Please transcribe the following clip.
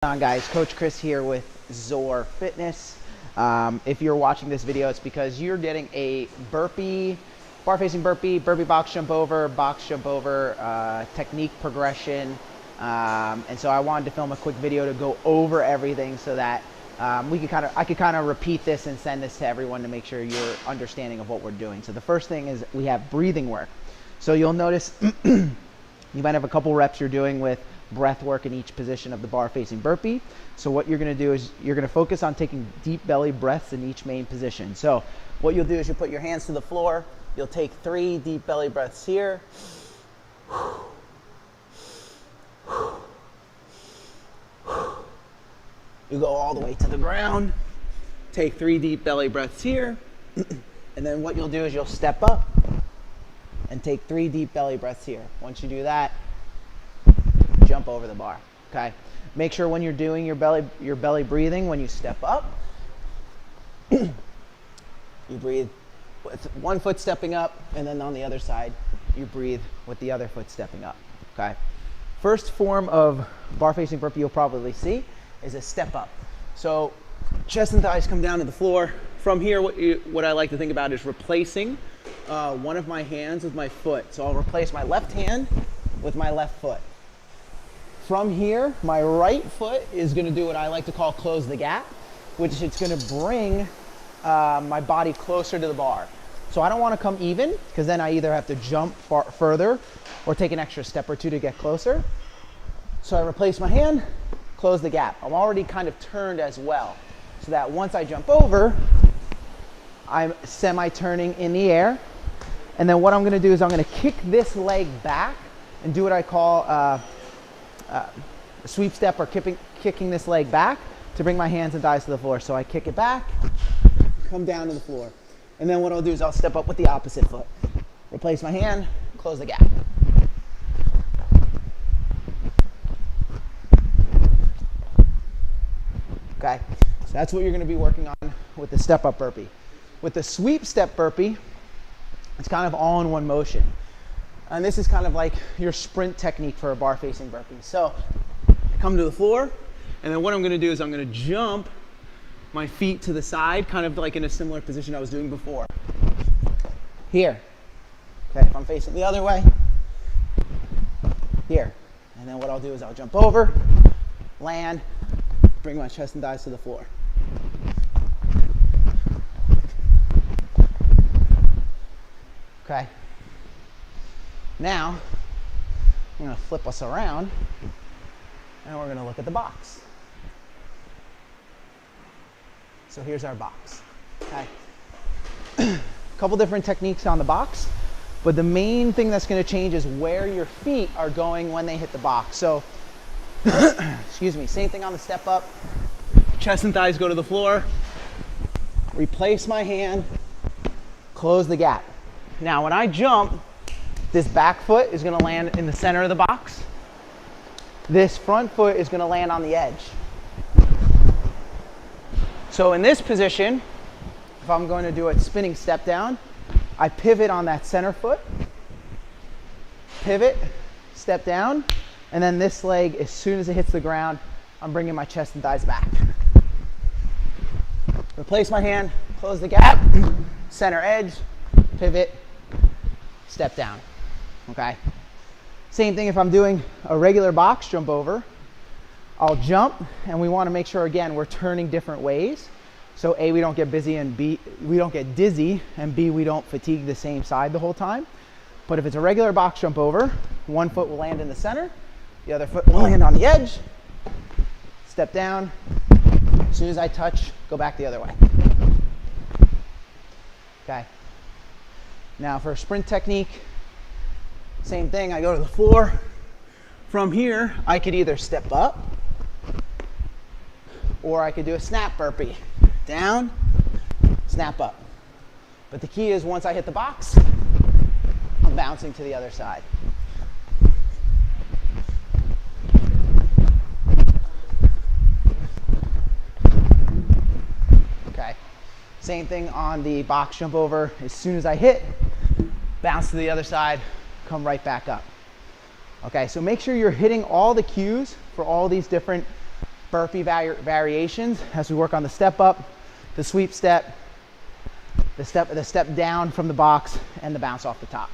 What's going on, guys? Coach Chris here with Zor Fitness. If you're watching this video, it's because you're getting a burpee, bar facing burpee, burpee box jump over, technique progression. And so I wanted to film a quick video to go over everything so that I could kind of repeat this and send this to everyone to make sure you're understanding of what we're doing. So the first thing is we have breathing work. So you'll notice you might have a couple reps you're doing with breath work in each position of the bar facing burpee. So what you're going to do is you're going to focus on taking deep belly breaths in each main position. So what you'll do is you'll put your hands to the floor. You'll take 3 deep belly breaths here. You go all the way to the ground. Take 3 deep belly breaths here. And then what you'll do is you'll step up and take 3 deep belly breaths here. Once you do that, jump over the bar. Okay. Make sure when you're doing your belly breathing, when you step up, you breathe with one foot stepping up, and then on the other side, you breathe with the other foot stepping up. Okay. First form of bar facing burpee you'll probably see is a step up. So chest and thighs come down to the floor. From here, what I like to think about is replacing one of my hands with my foot. So I'll replace my left hand with my left foot. From here, my right foot is going to do what I like to call close the gap, which it's going to bring my body closer to the bar. So I don't want to come even, because then I either have to jump further or take an extra step or two to get closer. So I replace my hand, close the gap. I'm already kind of turned as well, so that once I jump over, I'm semi-turning in the air. And then what I'm going to do is I'm going to kick this leg back and do what I call a sweep step, or kicking this leg back to bring my hands and thighs to the floor. So I kick it back, come down to the floor. And then what I'll do is I'll step up with the opposite foot. Replace my hand, close the gap. Okay, so that's what you're going to be working on with the step up burpee. With the sweep step burpee, it's kind of all in one motion. And this is kind of like your sprint technique for a bar facing burpee. So I come to the floor, and then what I'm going to do is I'm going to jump my feet to the side, kind of like in a similar position I was doing before. Here. Okay, if I'm facing the other way, here. And then what I'll do is I'll jump over, land, bring my chest and thighs to the floor. Okay. Now, I'm going to flip us around, and we're going to look at the box. So here's our box. Okay. A couple different techniques on the box, but the main thing that's going to change is where your feet are going when they hit the box. So, excuse me, same thing on the step up. Chest and thighs go to the floor. Replace my hand, close the gap. Now, when I jump, this back foot is going to land in the center of the box. This front foot is going to land on the edge. So in this position, if I'm going to do a spinning step down, I pivot on that center foot, pivot, step down, and then this leg, as soon as it hits the ground, I'm bringing my chest and thighs back. Replace my hand, close the gap, center edge, pivot, step down. Okay. Same thing if I'm doing a regular box jump over. I'll jump, and we want to make sure, again, we're turning different ways. So A, we don't get busy, and B, we don't get dizzy, and B, we don't fatigue the same side the whole time. But if it's a regular box jump over, one foot will land in the center, the other foot will land on the edge, step down. As soon as I touch, go back the other way. Okay. Now for a sprint technique, same thing, I go to the floor. From here, I could either step up, or I could do a snap burpee. Down, snap up. But the key is once I hit the box, I'm bouncing to the other side. Okay. Same thing on the box jump over. As soon as I hit, bounce to the other side, come right back up. Okay, so make sure you're hitting all the cues for all these different burpee variations as we work on the step up, the sweep step, the step down from the box, and the bounce off the top.